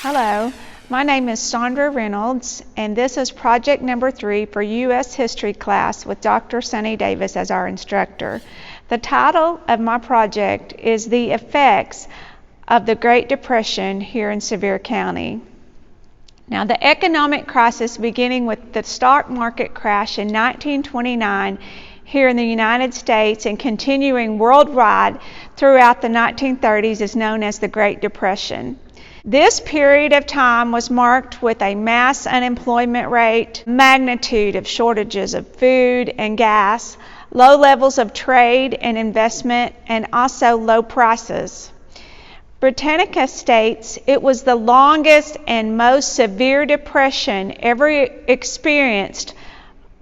Hello, my name is Sandra Reynolds, and this is project number 3 for U.S. History class with Dr. Sunny Davis as our instructor. The title of my project is The Effects of the Great Depression here in Sevier County. Now, the economic crisis beginning with the stock market crash in 1929 here in the United States and continuing worldwide throughout the 1930s is known as the Great Depression. This period of time was marked with a mass unemployment rate, magnitude of shortages of food and gas, low levels of trade and investment, and also low prices. Britannica states it was the longest and most severe depression ever experienced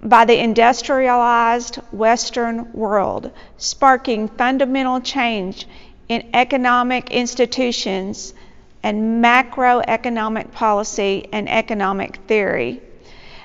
by the industrialized Western world, sparking fundamental change in economic institutions and macroeconomic policy and economic theory.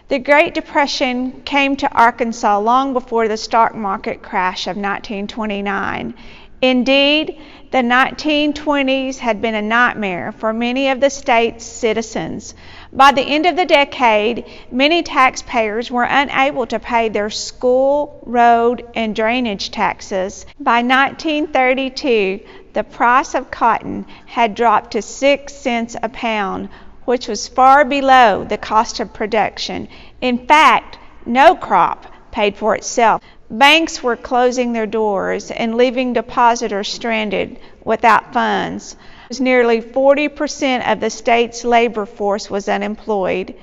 The Great Depression came to Arkansas long before the stock market crash of 1929. Indeed, the 1920s had been a nightmare for many of the state's citizens. By the end of the decade, many taxpayers were unable to pay their school, road, and drainage taxes. By 1932, the price of cotton had dropped to 6 cents a pound, which was far below the cost of production. In fact, no crop paid for itself. Banks were closing their doors and leaving depositors stranded without funds. Nearly 40% of the state's labor force was unemployed.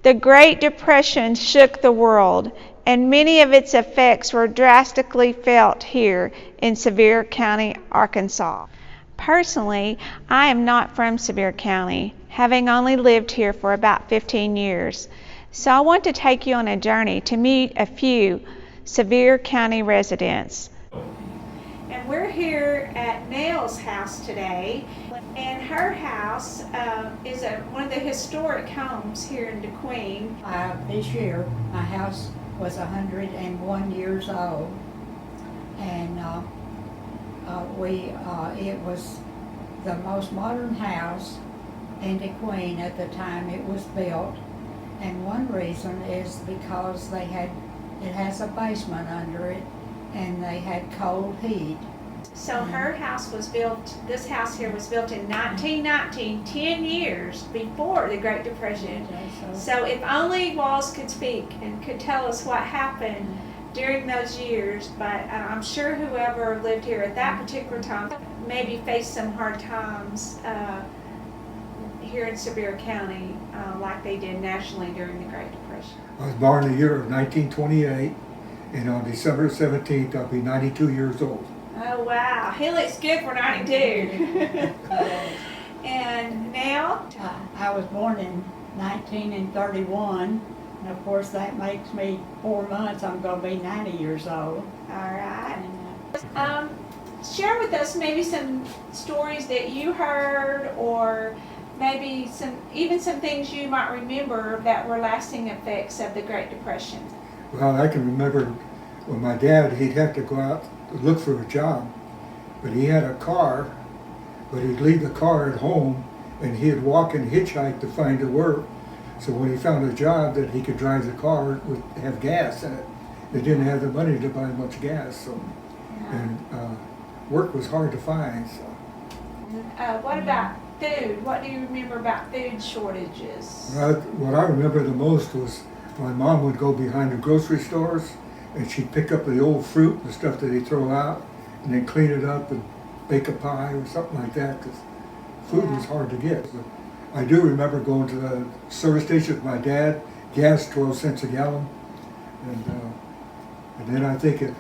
The Great Depression shook the world, and many of its effects were drastically felt here in Sevier County, Arkansas. Personally, I am not from Sevier County, having only lived here for about 15 years. So I want to take you on a journey to meet a few Sevier County residents. And we're here at Nell's house today, and her house is one of the historic homes here in DeQueen. This year, my house was 101 years old, and it was the most modern house in DeQueen at the time it was built. And one reason is because it has a basement under it, and they had cold heat. So her house was built, this house here was built in 1919, 10 years before the Great Depression. So if only walls could speak and could tell us what happened during those years, but I'm sure whoever lived here at that particular time maybe faced some hard times here in Sevier County like they did nationally during the Great Depression. I was born in the year of 1928, and on December 17th, I'll be 92 years old. Oh, wow. He looks good for 92. And now? I was born in 1931, and of course that makes me 4 months, I'm going to be 90 years old. All right. Share with us maybe some stories that you heard, or maybe some things you might remember that were lasting effects of the Great Depression. Well, I can remember when my dad, he'd have to go out to look for a job, but he had a car, but he'd leave the car at home, and he'd walk and hitchhike to find a work. So when he found a job that he could drive the car, it would have gas in it. They didn't have the money to buy much gas, so and work was hard to find. So. What about food? What do you remember about food shortages? What I remember the most was my mom would go behind the grocery stores, and she'd pick up the old fruit and stuff that they throw out, and then clean it up and bake a pie or something like that, because food was hard to get. But I do remember going to the service station with my dad, gas 12 cents a gallon, and then I think it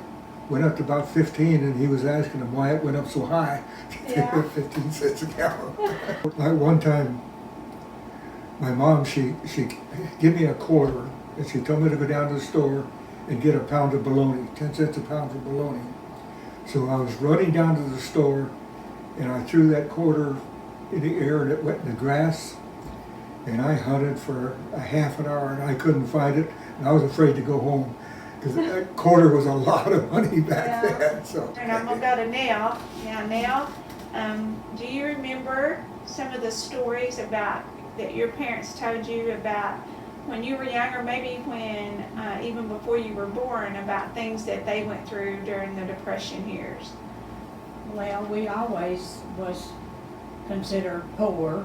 went up to about 15, and he was asking him why it went up so high. 15 cents a gallon. Like one time, my mom, she gave me a quarter, and she told me to go down to the store and get a pound of bologna, 10 cents a pound for bologna. So I was running down to the store, and I threw that quarter in the air, and it went in the grass, and I hunted for a half an hour, and I couldn't find it, and I was afraid to go home, because that quarter was a lot of money back then. So. And I'm going to go to Nell. Now, Nell, do you remember some of the stories about that your parents told you about when you were younger, maybe when even before you were born, about things that they went through during the Depression years? Well, we always was considered poor,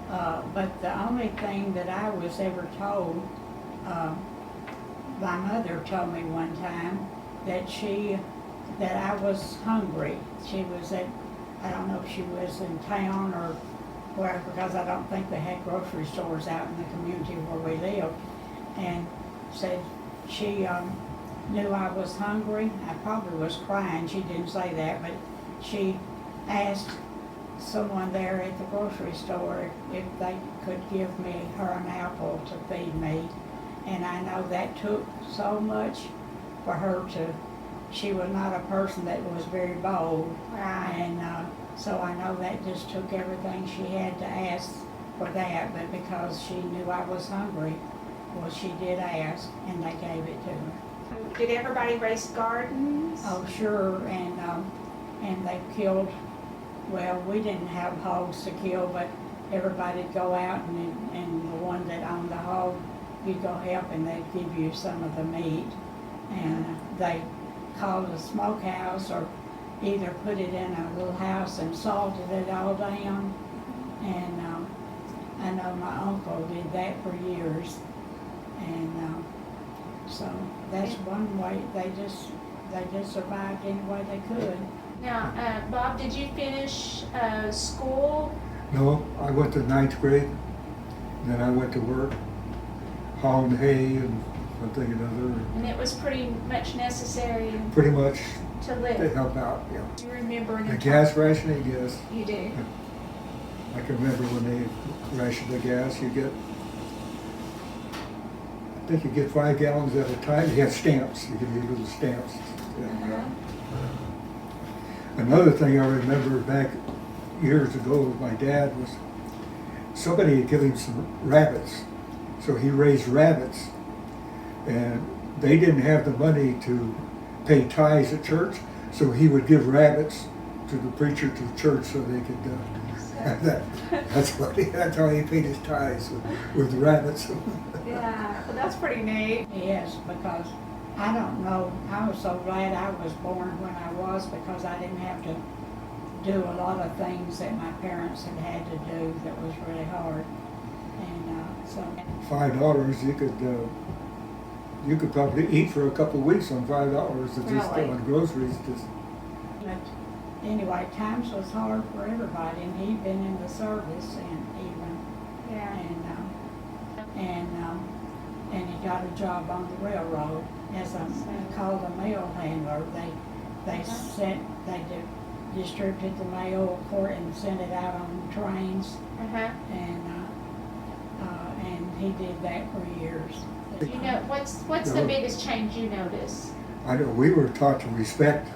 but the only thing that I was ever told, my mother told me one time that I was hungry. She was I don't know if she was in town or where, because I don't think they had grocery stores out in the community where we lived, and said she knew I was hungry. I probably was crying. She didn't say that, but she asked someone there at the grocery store if they could give me her an apple to feed me. And I know that took so much for her to, she was not a person that was very bold. Right. And so I know that just took everything she had to ask for that, but because she knew I was hungry, well, she did ask, and they gave it to her. Did everybody raise gardens? Oh, sure, and they killed, well, we didn't have hogs to kill, but everybody'd go out and the one that owned the hog, you'd go help and they'd give you some of the meat. And they called a smokehouse or either put it in a little house and salted it all down. And I know my uncle did that for years. And so that's one way they just survived any way they could. Now, Bob, did you finish school? No, I went to ninth grade, and then I went to work, hauling hay and one thing and another. And it was pretty much necessary Pretty much to to live. help out, yeah. Do you remember The gas rationing, yes. You do. I can remember when they rationed the gas, I think you get 5 gallons at a time. You had stamps, you could use little stamps. Uh-huh. Another thing I remember back years ago, my dad was, somebody had given him some rabbits. So he raised rabbits, and they didn't have the money to pay tithes at church, so he would give rabbits to the preacher to the church so they could that's how he paid his tithes, with rabbits. Yeah, well, that's pretty neat. Yes, because I don't know, I was so glad I was born when I was, because I didn't have to do a lot of things that my parents had to do that was really hard. And so $5, you could probably eat for a couple of weeks on $5 just Really? on groceries. Just but anyway, times was hard for everybody, and he'd been in the service Yeah. and he got a job on the railroad as called a mail handler. They distributed the mail for it and sent it out on trains, Uh-huh. and he did that for years. You know, what's the biggest change you notice? I know we were taught to respect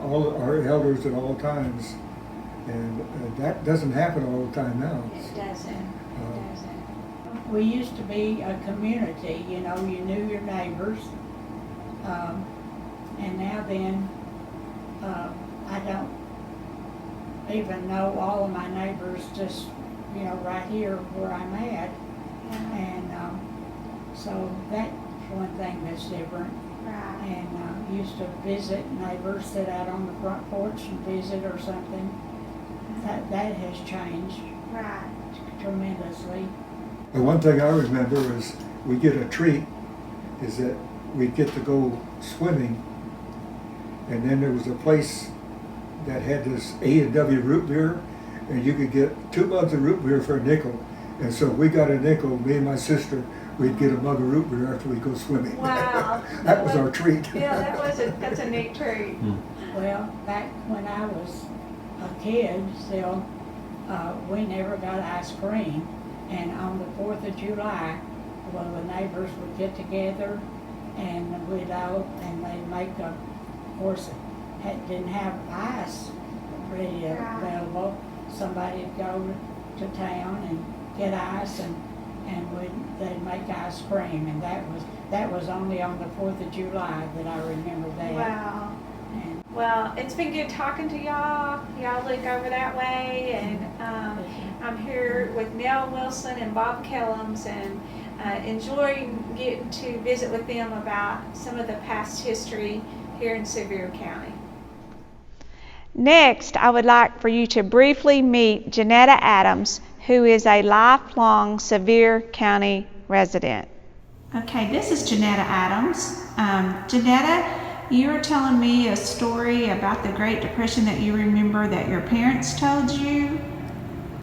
all our elders at all times, and that doesn't happen all the time now. It doesn't. We used to be a community, you know, you knew your neighbors, and now then, I don't even know all of my neighbors, just, you know, right here where I'm at. And so that's one thing that's different. Right. And used to visit neighbors, sit out on the front porch and visit or something. That has changed Right. tremendously. The one thing I remember is we get a treat, is that we'd get to go swimming, and then there was a place that had this A&W root beer, and you could get 2 mugs of root beer for a nickel. And so we got a nickel, me and my sister, we'd get a mug of root beer after we go swimming. Wow. That was our treat. Yeah, that's a neat treat. Well, back when I was a kid still, we never got ice cream. And on the 4th of July, well, the neighbors would get together and we'd out and they'd make of course, didn't have ice ready available. Somebody'd go to town and get ice and they'd make ice cream, and that was only on the 4th of July that I remember that. Wow. And Well, it's been good talking to y'all. Y'all look over that way, and I'm here with Nell Wilson and Bob Kellums, and enjoying getting to visit with them about some of the past history here in Sevier County. Next, I would like for you to briefly meet Janetta Adams, who is a lifelong Sevier County resident. Okay, this is Janetta Adams. Janetta, you were telling me a story about the Great Depression that you remember that your parents told you.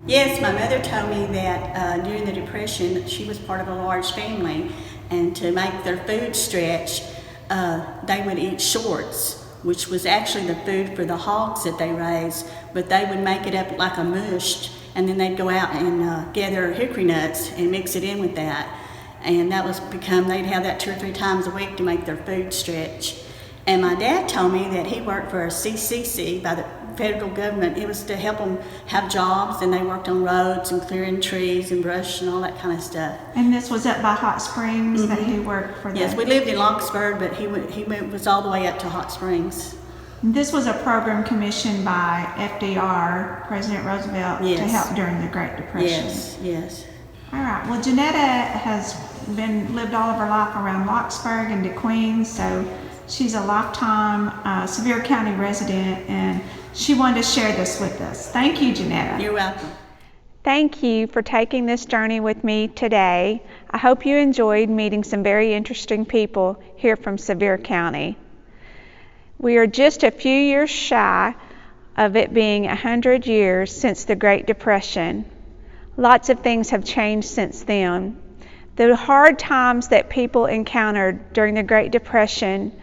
Yes, my mother told me that during the Depression, she was part of a large family, and to make their food stretch, they would eat shorts, which was actually the food for the hogs that they raised, but they would make it up like a mush, and then they'd go out and gather hickory nuts and mix it in with that. And that was they'd have that 2 or 3 times a week to make their food stretch. And my dad told me that he worked for a CCC by the federal government. It was to help them have jobs, and they worked on roads and clearing trees and brush and all that kind of stuff. And this was up by Hot Springs that he worked for them? Yes, we lived in Longsburg, but he was all the way up to Hot Springs. This was a program commissioned by FDR, President Roosevelt, Yes. to help during the Great Depression. Yes, yes. All right. Well, Janetta has lived all of her life around Locksburg and DeQueen, so she's a lifetime Sevier County resident, and she wanted to share this with us. Thank you, Janetta. You're welcome. Thank you for taking this journey with me today. I hope you enjoyed meeting some very interesting people here from Sevier County. We are just a few years shy of it being 100 years since the Great Depression. Lots of things have changed since then. The hard times that people encountered during the Great Depression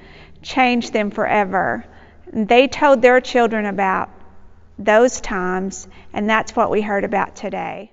changed them forever. They told their children about those times, and that's what we heard about today.